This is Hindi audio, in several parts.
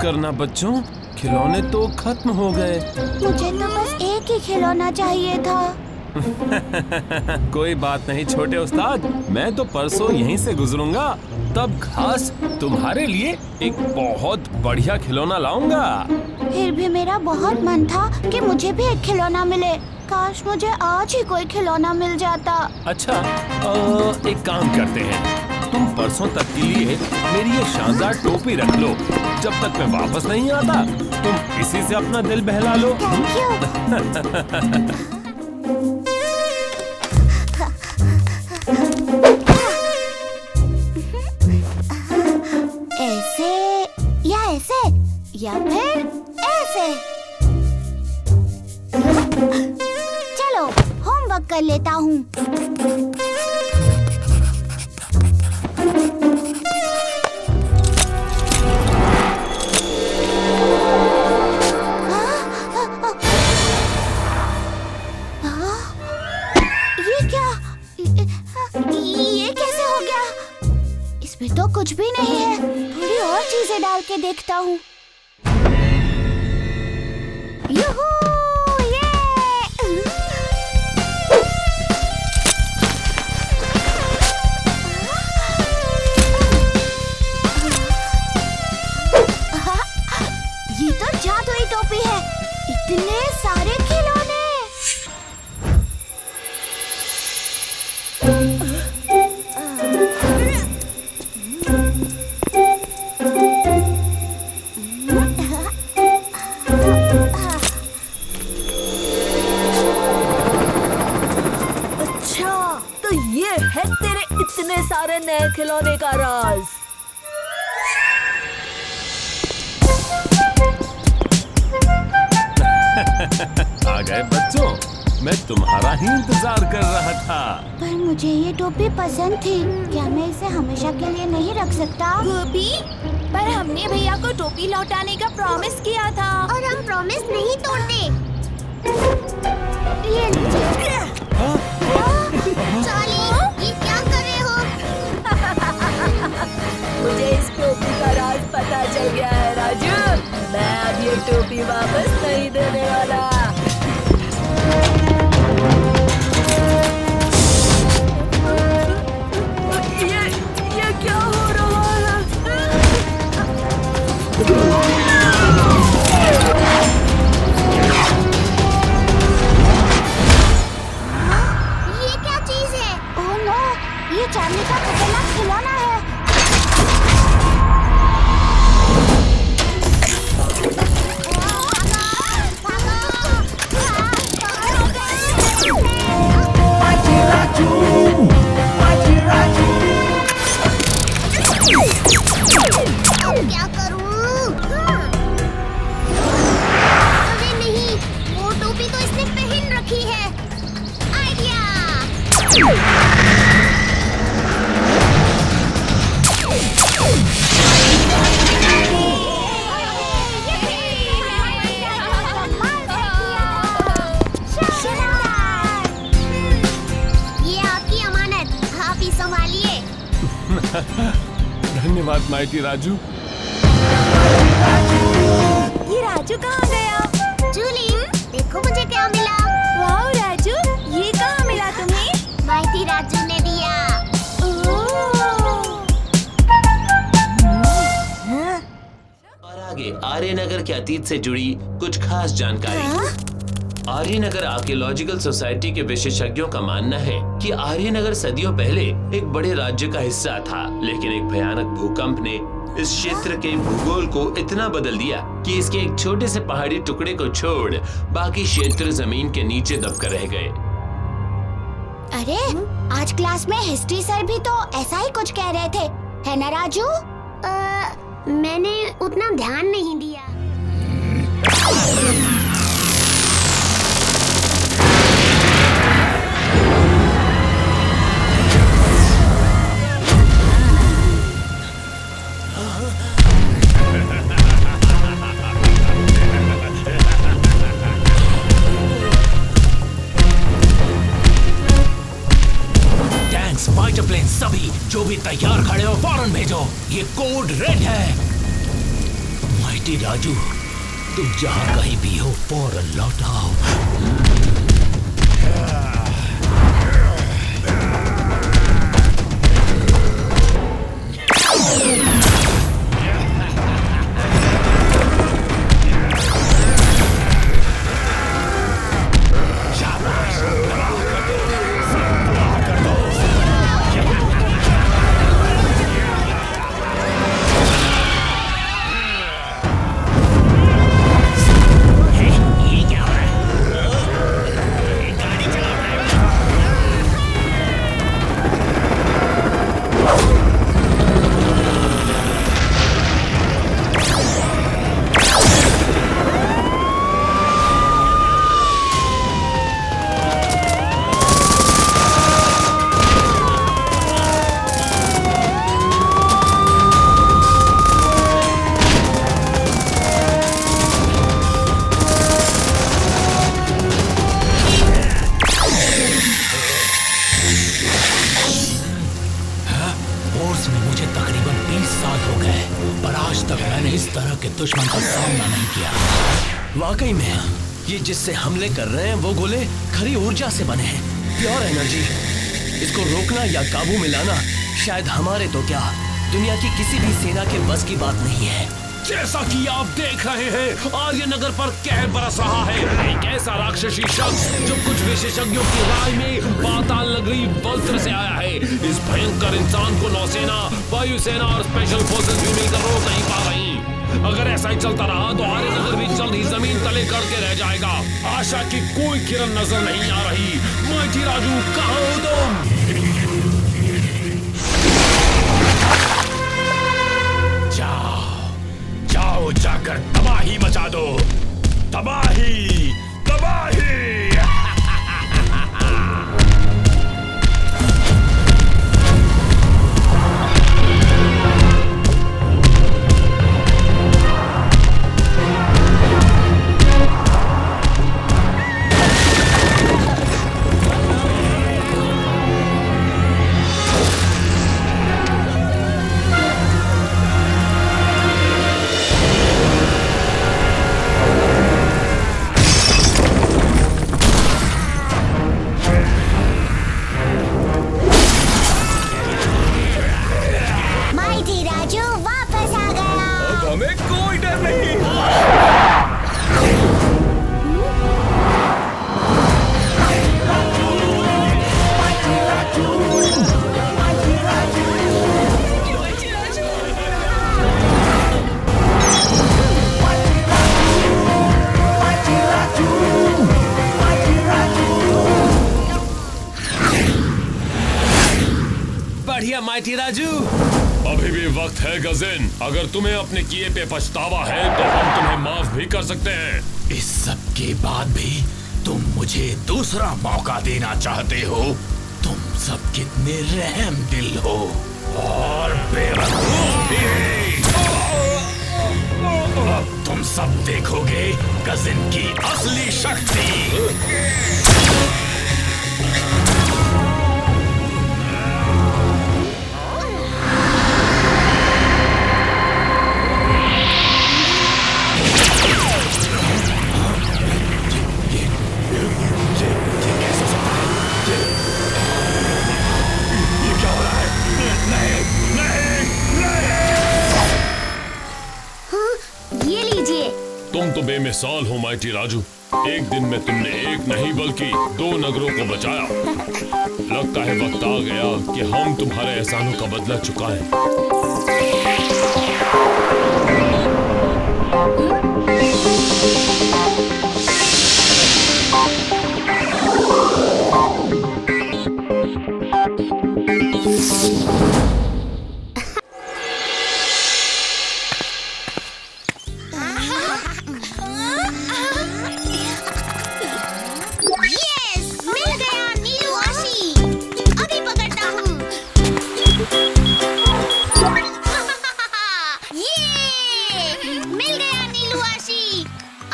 करना बच्चों, खिलौने तो खत्म हो गए। मुझे तो बस एक ही खिलौना चाहिए था। कोई बात नहीं छोटे उस्ताद, मैं तो परसों यहीं से गुजरूंगा, तब खास तुम्हारे लिए एक बहुत बढ़िया खिलौना लाऊंगा। फिर भी मेरा बहुत मन था कि मुझे भी एक खिलौना मिले। काश मुझे आज ही कोई खिलौना मिल जाता। अच्छा, एक काम करते हैं, तुम परसों तक के लिए मेरी ये शानदार टोपी रख लो। जब तक मैं वापस नहीं आता, तुम इसी से अपना दिल बहला लो। Thank you. ऐसे या ऐसे या फिर ऐसे। चलो होमवर्क कर लेता हूँ। ये क्या? ये कैसे हो गया? इसमें तो कुछ भी नहीं है। थोड़ी और चीजें डाल के देखता हूँ। यूहू! ये तो जादुई टोपी है। इतने सारे खिलौने। अच्छा, तो ये है तेरे इतने सारे नए खिलौने का राज। आ गए बच्चों, मैं तुम्हारा ही इंतजार कर रहा था। पर मुझे ये टोपी पसंद थी। क्या मैं इसे हमेशा के लिए नहीं रख सकता? गोपी, पर हमने भैया को टोपी लौटाने का प्रॉमिस किया था। और हम प्रॉमिस नहीं तोड़ते। ये लीजिए। चार्ली, ये क्या कर रहे हो? मुझे इस टोपी का राज पता चल गया है राजू। मैं अब ये टोपी वापस नहीं देने वाला। ये क्या हो रहा है? ये क्या चीज है? ओह नो, ये चार्ली का खतरनाक खिलौना है। अब क्या करूं? अरे नहीं, वो टोपी तो इसने पहन रखी है। आइडिया! ये आपकी अमानत, आप ही संभालिए। धन्यवाद माइटी राजू। ये राजू कहाँ गया? जूली, देखो मुझे क्या मिला। वाह राजू, ये कहाँ मिला तुम्हें? माइटी राजू ने दिया। और आगे आर्यनगर के अतीत से जुड़ी कुछ खास जानकारी। आर्यनगर आर्कियोलॉजिकल सोसाइटी के विशेषज्ञों का मानना है कि आर्यनगर सदियों पहले एक बड़े राज्य का हिस्सा था, लेकिन एक भयानक भूकंप ने इस क्षेत्र के भूगोल को इतना बदल दिया कि इसके एक छोटे से पहाड़ी टुकड़े को छोड़ बाकी क्षेत्र जमीन के नीचे दबकर रह गए। अरे, आज क्लास में हिस्ट्री सर भी तो ऐसा ही कुछ कह रहे थे, है ना राजू? मैंने उतना ध्यान नहीं दिया। फाइटर प्लेन सभी जो भी तैयार खड़े हो फौरन भेजो। ये कोड रेड है। माइटी राजू, तुम जहाँ कहीं भी हो फौरन लौट आओ। दुश्मन का सामना नहीं किया। वाकई में ये जिससे हमले कर रहे हैं वो गोले खरी ऊर्जा से बने हैं, प्योर एनर्जी। इसको रोकना या काबू में लाना शायद हमारे तो क्या दुनिया की किसी भी सेना के बस की बात नहीं है। जैसा कि आप देख रहे हैं आर्यनगर पर कहर बरस रहा है। एक ऐसा राक्षसी शख्स जो कुछ विशेषज्ञों की राय में पाताल नगरी वल्त्र से आया है। इस भयंकर इंसान को नौसेना, वायुसेना और स्पेशल फोर्सेस भी मिलकर रोक नहीं पा रही। अगर ऐसा ही चलता रहा तो आर्यनगर भी जल्द ही जमीन तले करके रह जाएगा। आशा की कोई किरण नजर नहीं आ रही। माइटी राजू, कहाँ हो तुम? जाओ जाकर तबाही मचा दो। तबाही, तबाही। माइटी राजू, अभी भी वक्त है गजिन। अगर तुम्हें अपने किए पे पछतावा है तो हम तुम्हें माफ भी कर सकते हैं। इस सब के बाद भी तुम मुझे दूसरा मौका देना चाहते हो? तुम सब कितने रहम दिल हो और बेवकूफ भी। अब तुम सब देखोगे गजिन की असली शक्ति। तुम तो बेमिसाल हो माइटी राजू। एक दिन में तुमने एक नहीं बल्कि 2 नगरों को बचाया। लगता है वक्त आ गया कि हम तुम्हारे एहसानों का बदला चुकाएं।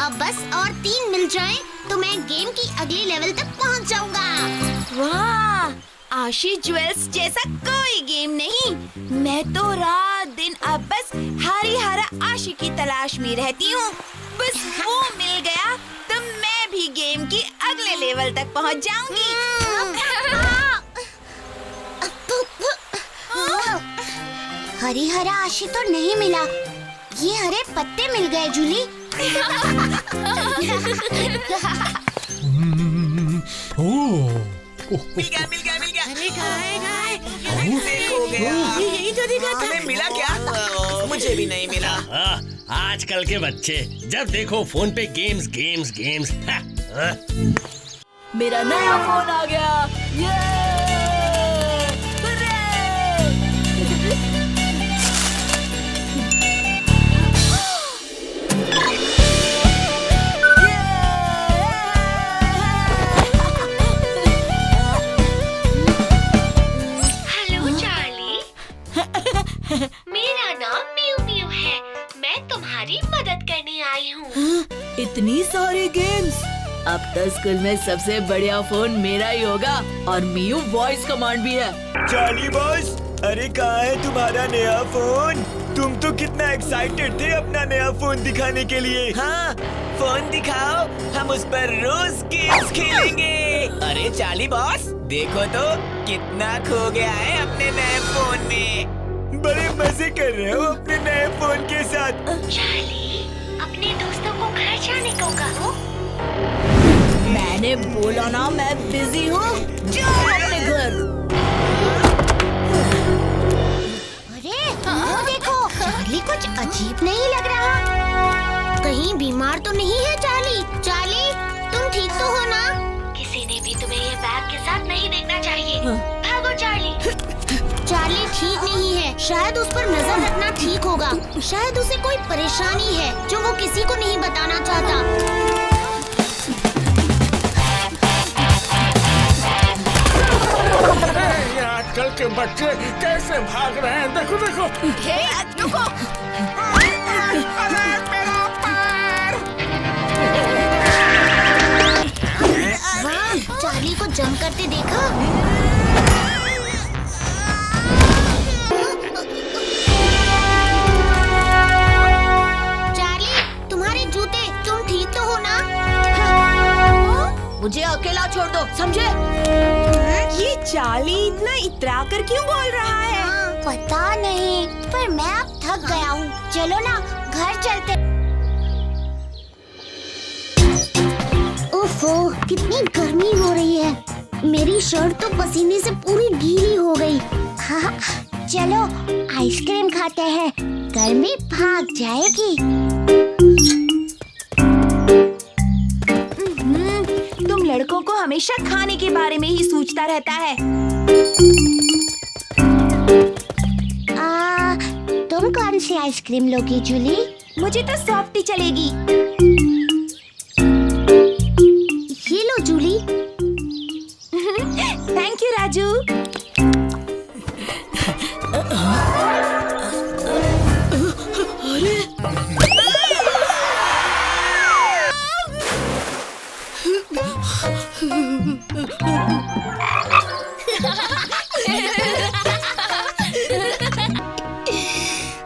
अब बस और 3 मिल जाएं तो मैं गेम की अगले लेवल तक पहुंच जाऊंगा। वाह, आशी ज्वेल्स जैसा कोई गेम नहीं। मैं तो रात दिन अब बस हरी हरा आशिक की तलाश में रहती हूँ। बस वो मिल गया तो मैं भी गेम की अगले लेवल तक पहुँच जाऊंगी। हरी हरा आशी तो नहीं मिला, ये हरे पत्ते मिल गए जूली। मिल गया। अरे कहाँ हो गया? यही तो दिखा था। हमें मिला क्या? मुझे भी नहीं मिला। आजकल के बच्चे जब देखो फोन पे गेम्स गेम्स गेम्स। मेरा नया फोन आ गया। ये मेरा नाम म्यू म्यू है, मैं तुम्हारी मदद करने आई हूँ। इतनी सारी गेम्स। अब तो स्कूल में सबसे बढ़िया फोन मेरा ही होगा और मियू वॉइस कमांड भी है। चार्ली बॉस, अरे कहाँ है तुम्हारा नया फोन? तुम तो कितना एक्साइटेड थे अपना नया फोन दिखाने के लिए। हाँ, फोन दिखाओ, हम उस पर रोज गेम्स खेलेंगे। अरे चार्ली बॉस, देखो तो कितना खो गया है अपने नए फोन में। बड़े मजे कर रहे हो अपने नए फोन के साथ। चार्ली, अपने दोस्तों को घर जाने को कहो। मैंने बोला ना मैं बिजी हूँ, जाओ अपने घर। अरे वो देखो, चार्ली कुछ अजीब नहीं लग रहा। कहीं बीमार तो नहीं है चार्ली? चार्ली, तुम ठीक तो हो ना? किसी ने भी तुम्हें ये बैग के साथ नहीं देखना चाहिए। भागो चार्ली। चार्ली ठीक नहीं है, शायद उस पर नजर रखना ठीक होगा। शायद उसे कोई परेशानी है जो वो किसी को नहीं बताना चाहता। आजकल के बच्चे कैसे भाग रहे हैं, देखो देखो। रुको। हाँ, चार्ली को जंप करते देखा। मुझे अकेला छोड़ दो, समझे? ये चार्ली इतना इतरा कर क्यों बोल रहा है? पता नहीं, पर मैं अब थक गया हूँ। चलो ना घर चलते। ओफो, कितनी गर्मी हो रही है। मेरी शर्ट तो पसीने से पूरी गीली हो गई। हाँ, चलो आइसक्रीम खाते हैं, गर्मी भाग जाएगी। लड़कों को हमेशा खाने के बारे में ही सोचता रहता है। तुम कौन सी आइसक्रीम लोगी जूली? मुझे तो सॉफ्टी चलेगी। ये लो जूली। Thank you Raju.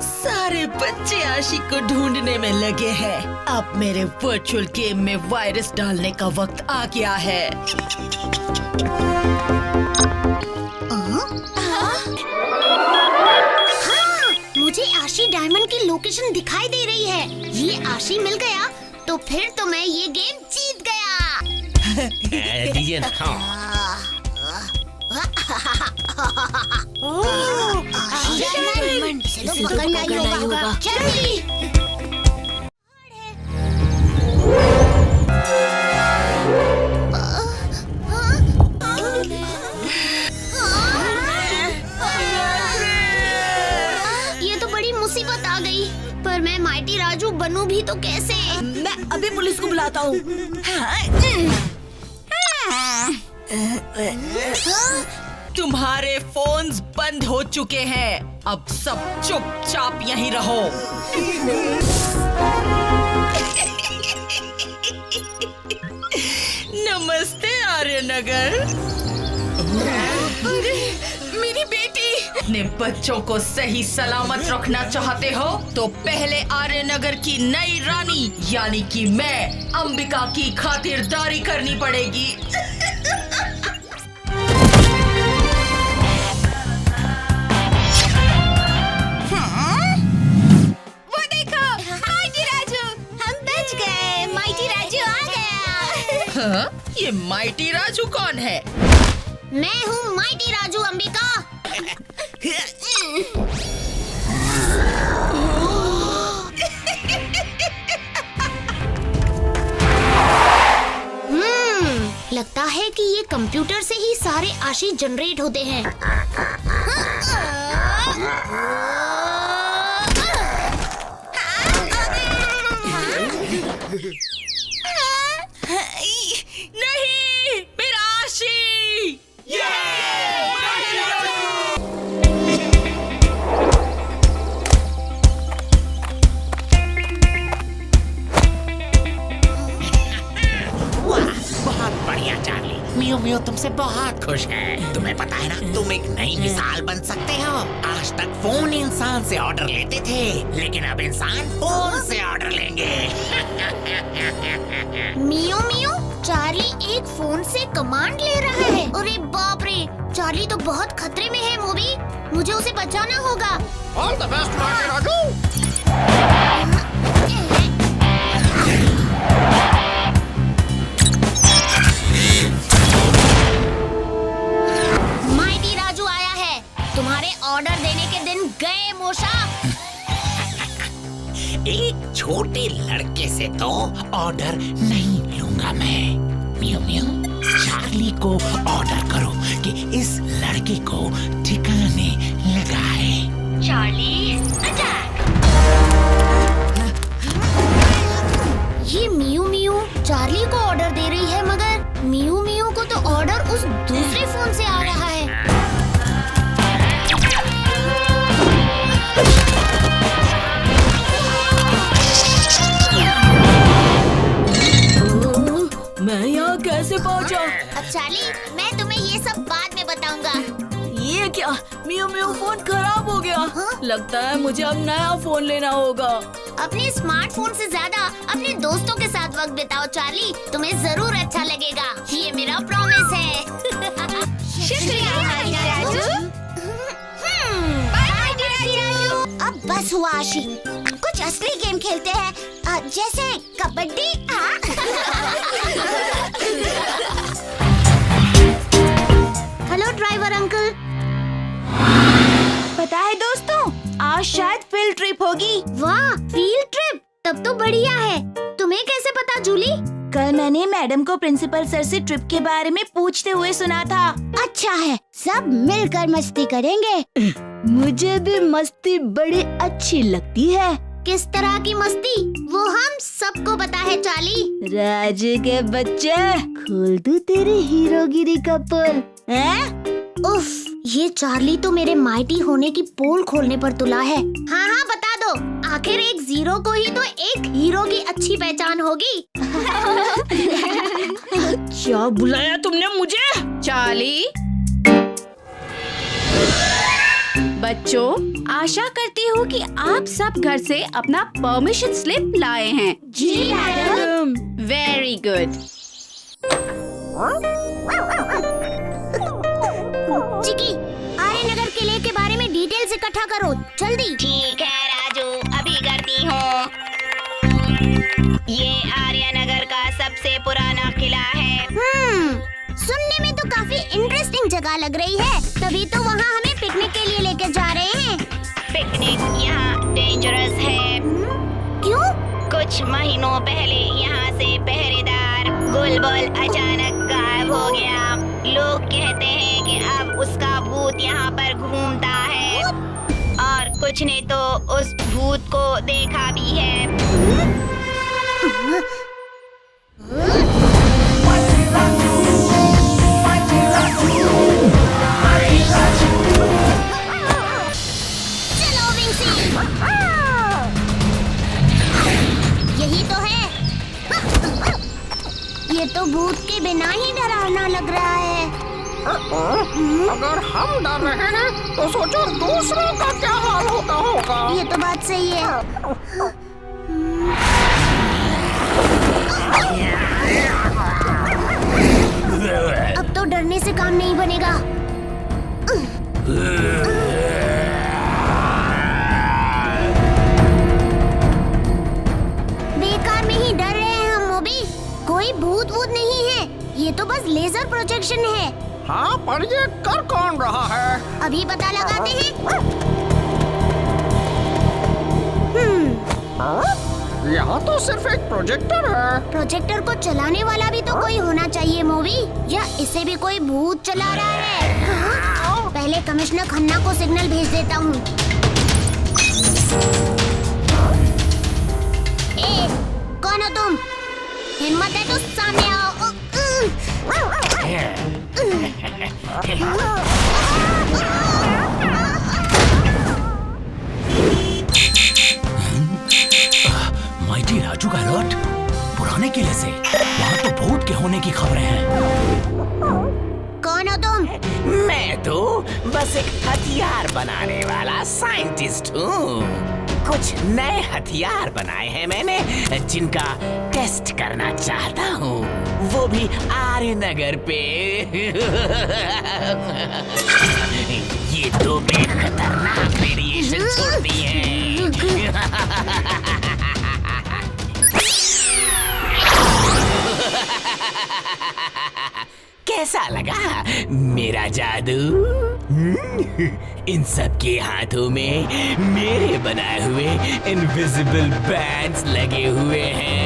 सारे बच्चे आशिक को ढूंढने में लगे हैं। अब मेरे वर्चुअल गेम में वायरस डालने का वक्त आ गया है। मुझे आशी डायमंड की लोकेशन दिखाई दे रही है। ये आशी मिल गया तो फिर तो मैं ये गेम जीत गया। डायमंड, चलो पकड़ना ही होगा। जल्दी। ये तो बड़ी मुसीबत आ गई। पर मैं माइटी राजू बनूं भी तो कैसे? मैं अभी पुलिस को बुलाता हूँ। तुम्हारे फोन्स बंद हो चुके हैं। अब सब चुपचाप यहीं रहो। नमस्ते आर्यनगर। अरे, मेरी बेटी। अपने बच्चों को सही सलामत रखना चाहते हो तो पहले आर्यनगर की नई रानी यानी कि मैं अंबिका की खातिरदारी करनी पड़ेगी। वो देखो, माइटी राजू, हम बच गए। माइटी राजू आ गया। हाँ? ये माइटी राजू कौन है? मैं हूँ माइटी राजू अंबिका। लगता है कि ये कंप्यूटर से ही सारे आशी जनरेट होते हैं। नहीं, मेरा आशी! बहुत बढ़िया चार्ली। मियो मियो तुमसे बहुत खुश है। तुम्हें पता है ना, तुम एक नई मिसाल बन सकते हो। आज तक फोन इंसान से ऑर्डर लेते थे, लेकिन अब इंसान फोन से ऑर्डर लेंगे। मियो मियो, चार्ली एक फोन से कमांड ले रहा है। अरे बाप रे, चार्ली तो बहुत खतरे में है मोबी। मुझे उसे बचाना होगा। All the best mighty Raju. Mighty Raju आया है। तुम्हारे ऑर्डर देने के दिन गए मोशा। एक छोटे लड़के से तो ऑर्डर नहीं लूंगा मैं। मियो मियो, चार्ली को ऑर्डर करो कि इस लड़के को ठिकाने लगाए। Charlie attack. ये मियू मियू चार्ली को ऑर्डर दे रही है, मगर मियू मियू को तो ऑर्डर उस दूसरे फोन से आ रहा है। मैं यहाँ कैसे पहुँचा? अब चार्ली, मैं तुम्हें ये सब बाद में बताऊंगा। ये क्या? मियो मियो फोन खराब हो गया। हाँ? लगता है मुझे अब नया फोन लेना होगा। अपने स्मार्टफोन से ज्यादा अपने दोस्तों के साथ वक्त बिताओ चार्ली, तुम्हें जरूर अच्छा लगेगा। ये मेरा प्रॉमिस है। शुक्रिया mighty Raju. Bye mighty Raju. अब बस हुआ आशी, कुछ असली गेम खेलते हैं, जैसे कबड्डी। Hello driver uncle. पता है दोस्तों, आज शायद फील्ड ट्रिप होगी। वाह, फील्ड ट्रिप, तब तो बढ़िया है। तुम्हें कैसे पता जूली? कल मैंने मैडम को प्रिंसिपल सर से ट्रिप के बारे में पूछते हुए सुना था। अच्छा है, सब मिलकर मस्ती करेंगे। मुझे भी मस्ती बड़ी अच्छी लगती है। किस तरह की मस्ती, वो हम सबको पता है चार्ली। राजू के बच्चे, खोल दूं तेरी हीरोगिरी का पोल? उफ, ये चार्ली तो मेरे माइटी होने की पोल खोलने पर तुला है। हाँ हाँ बता दो, आखिर एक जीरो को ही तो एक हीरो की अच्छी पहचान होगी। क्या बुलाया तुमने मुझे? चार्ली, बच्चों, आशा करती हूँ कि आप सब घर से अपना परमिशन स्लिप लाए हैं। जी मैडम। Very good. चिकी, आर्यनगर किले के बारे में डिटेल्स इकट्ठा करो, जल्दी। ठीक है राजू, अभी करती हूँ। ये आर्यनगर का सबसे पुराना किला है। सुनने में तो काफी इंटरेस्टिंग जगह लग रही है, तभी तो वहाँ हमें पिकनिक के लिए लेकर जा रहे हैं। पिकनिक यहाँ डेंजरस है। क्यों? कुछ महीनों पहले यहाँ से पहरेदार बुलबुल अचानक गायब हो गया। लोग कहते हैं कि अब उसका भूत यहाँ पर घूमता है, और कुछ ने तो उस भूत को देखा भी है। चलो विंसी, यही तो है। ये तो भूत के बिना ही डरावना लग रहा है। अगर हम डर रहे हैं तो सोचो दूसरों का क्या हाल होता होगा। ये तो बात सही है। अब तो डरने से काम नहीं बनेगा। बेकार में ही डर रहे हैं हम मोबी। कोई भूत वूत नहीं है, ये तो बस लेजर प्रोजेक्शन है। हाँ, पर ये कर कौन रहा है? अभी पता लगाते हैं। यहाँ तो सिर्फ एक प्रोजेक्टर है। प्रोजेक्टर को चलाने वाला भी तो कोई होना चाहिए मोबी, या इसे भी कोई भूत चला रहा है। हाँ? पहले कमिश्नर खन्ना को सिग्नल भेज देता हूँ। ए, कौन हो तुम? हिम्मत है तो सामने आओ। माइटी राजू का अलर्ट पुराने किले से। वहाँ तो भूत के होने की खबरें हैं। कौन हो तुम? मैं तो बस एक हथियार बनाने वाला साइंटिस्ट हूँ। कुछ नए हथियार बनाए हैं मैंने जिनका टेस्ट करना चाहता हूँ, वो भी आर्यनगर पे। ये तो खतरनाक रेडिएशन छोड़ती हैं। कैसा लगा मेरा जादू? इन सब के हाथों में मेरे बनाए हुए इनविजिबल बैंड्स लगे हुए हैं।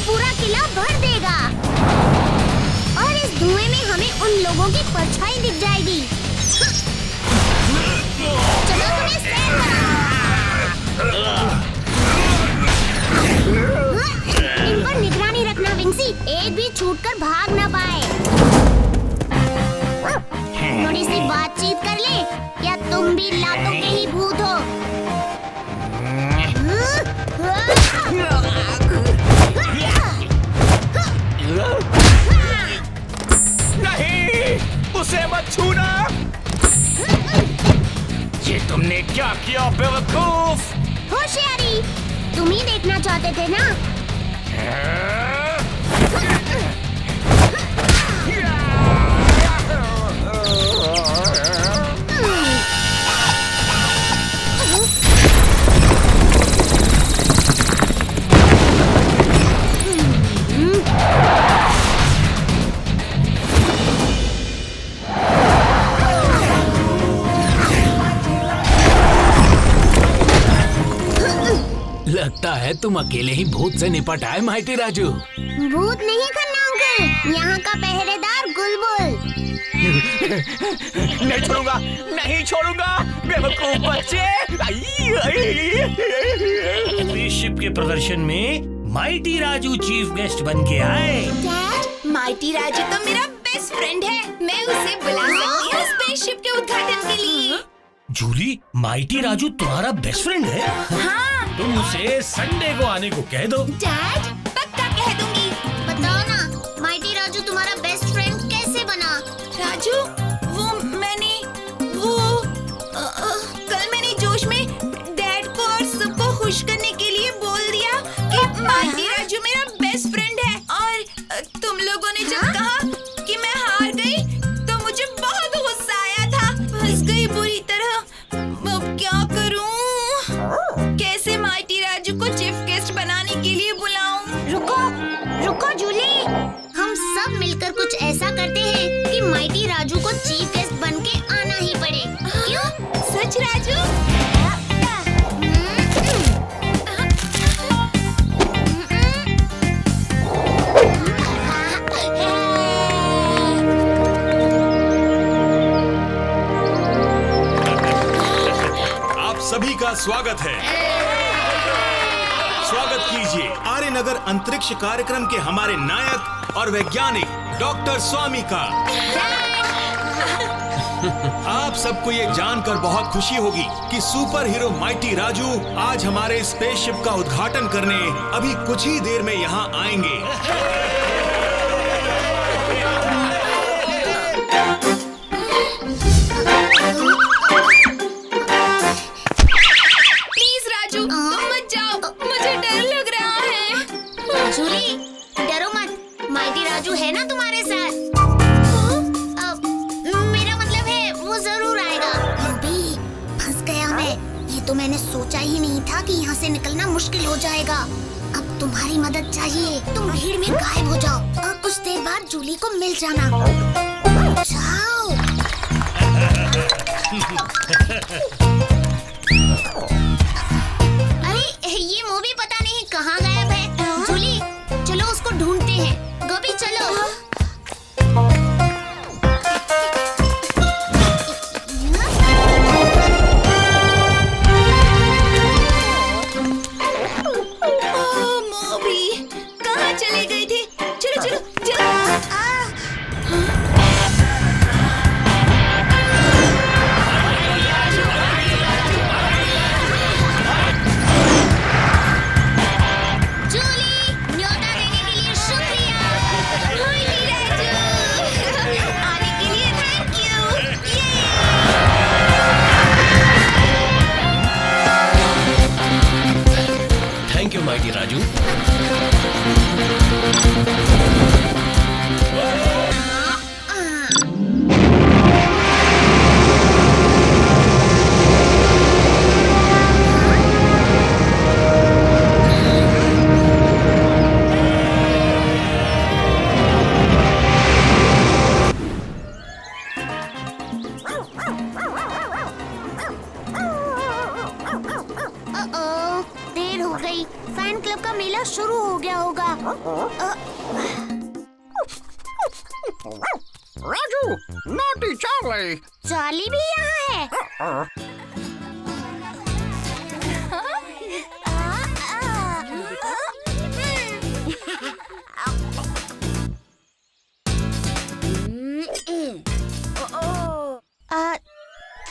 पूरा किला भर देगा और इस धुएं में हमें उन लोगों की परछाई दिख जाएगी। चलो तुम्हें सैर इन पर निगरानी रखना विंसी, एक भी छूटकर भाग ना पाए। थोड़ी सी बातचीत कर ले, या तुम भी लातों के ही भूत हो? नहीं, उसे मत छूना। ये तुमने क्या किया बेवकूफ? होशियारी, तुम ही देखना चाहते थे ना? लगता है तुम अकेले ही भूत से निपट आए माइटी राजू। भूत नहीं खन्ना अंकल, यहाँ का पहरेदार गुलबुल। नहीं छोड़ूंगा, नहीं छोड़ूंगा बेवकूफ बच्चे। स्पेसशिप के प्रदर्शन में माइटी राजू चीफ गेस्ट बन के आए। डैड, माइटी राजू तो मेरा बेस्ट फ्रेंड है, मैं उसे बुला सकती हूँ स्पेसशिप के उद्घाटन के लिए। जूली, माइटी राजू तुम्हारा बेस्ट फ्रेंड है? हाँ। तुम उसे संडे को आने को कह दो। डैड, पक्का कह दूंगी। बताओ ना, माइटी राजू तुम्हारा बेस्ट फ्रेंड कैसे बना? राजू, कल मैंने जोश में डैड को और सबको खुश करने के लिए बोल दिया कि माइटी राजू मेरा बेस्ट फ्रेंड है, और तुम लोगों ने जब कहा कि मैं हार गई तो मुझे बहुत गुस्सा आया था, फंस गई बुरी तरह। अब क्या करूं? कैसे माइटी राजू को चीफ गेस्ट बनाने के लिए बुलाऊं? रुको जूली, हम सब मिलकर कुछ ऐसा करते हैं कि माइटी राजू को चीफ गेस्ट बन के आना ही पड़े। क्यों? सच राजू? सभी का स्वागत है। स्वागत कीजिए आर्यनगर अंतरिक्ष कार्यक्रम के हमारे नायक और वैज्ञानिक डॉक्टर स्वामी का। आप सबको ये जानकर बहुत खुशी होगी कि सुपर हीरो माइटी राजू आज हमारे स्पेसशिप का उद्घाटन करने अभी कुछ ही देर में यहाँ आएंगे। प्लीज राजू, तुम मत जाओ, मुझे डर लग रहा है। जूली, डरो मत, माइटी राजू है ना तुम्हारे साथ। मेरा मतलब है वो जरूर आएगा। अभी फंस गया मैं। ये तो मैंने सोचा ही नहीं था कि यहाँ से निकलना मुश्किल हो जाएगा। अब तुम्हारी मदद चाहिए। तुम भीड़ में गायब हो जाओ और कुछ देर बाद जूली को मिल जाना। जाओ। अरे ये मूवी पता नहीं कहाँ गायब है। जूली, चलो उसको ढूंढते हैं। गोभी चलो। मोबी, कहाँ चले गए थे? चलो चलो चलो। जूली, न्योता देने के लिए शुक्रिया। माइटी राजू, आने के लिए thank you. Thank you mighty Raju. देर हो गई। फैन क्लब का मेला शुरू हो गया होगा। Raju, naughty Charlie. चार्ली भी यहाँ है।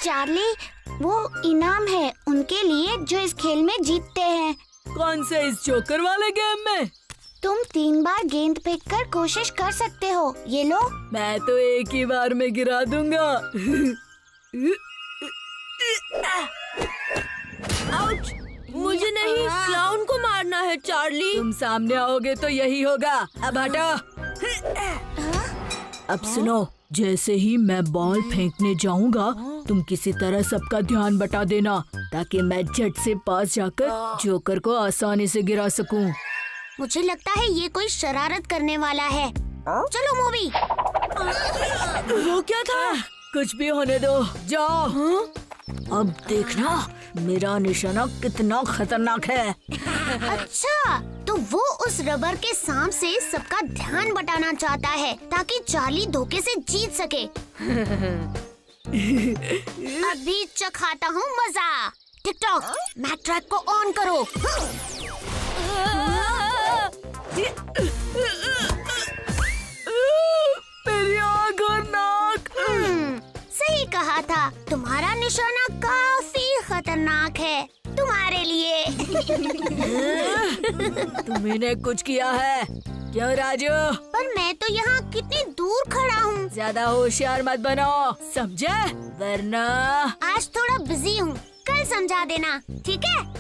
चार्ली, वो इनाम है उनके लिए जो इस खेल में जीतते हैं। कौन से इस जोकर वाले गेम में? तुम 3 बार गेंद फेंककर कोशिश कर सकते हो। ये लो। मैं तो एक ही बार में गिरा दूंगा। आउच! मुझे नहीं, क्लाउन को मारना है चार्ली। तुम सामने आओगे तो यही होगा। अब हटो। अब सुनो, जैसे ही मैं बॉल फेंकने जाऊंगा, तुम किसी तरह सबका ध्यान बटा देना ताकि मैं झट से पास जाकर जोकर को आसानी से गिरा सकूं। मुझे लगता है ये कोई शरारत करने वाला है। चलो मूवी। वो क्या था? कुछ भी होने दो, जाओ। अब देखना मेरा निशाना कितना खतरनाक है। अच्छा, तो वो उस रबर के सांप से सबका ध्यान बटाना चाहता है ताकि चार्ली धोखे से जीत सके। अभी चखाता हूँ मजा। टिकटॉक, मैक ट्रैक को ऑन करो। मेरी आँख और नाक। सही कहा था, तुम्हारा निशाना काफी खतरनाक है तुम्हारे लिए। तुमने कुछ किया है क्यों राजू? पर मैं तो यहाँ कितनी दूर खड़ा हूँ। ज्यादा होशियार मत बनो, समझे? वरना आज थोड़ा बिजी हूँ, कल समझा देना, ठीक है?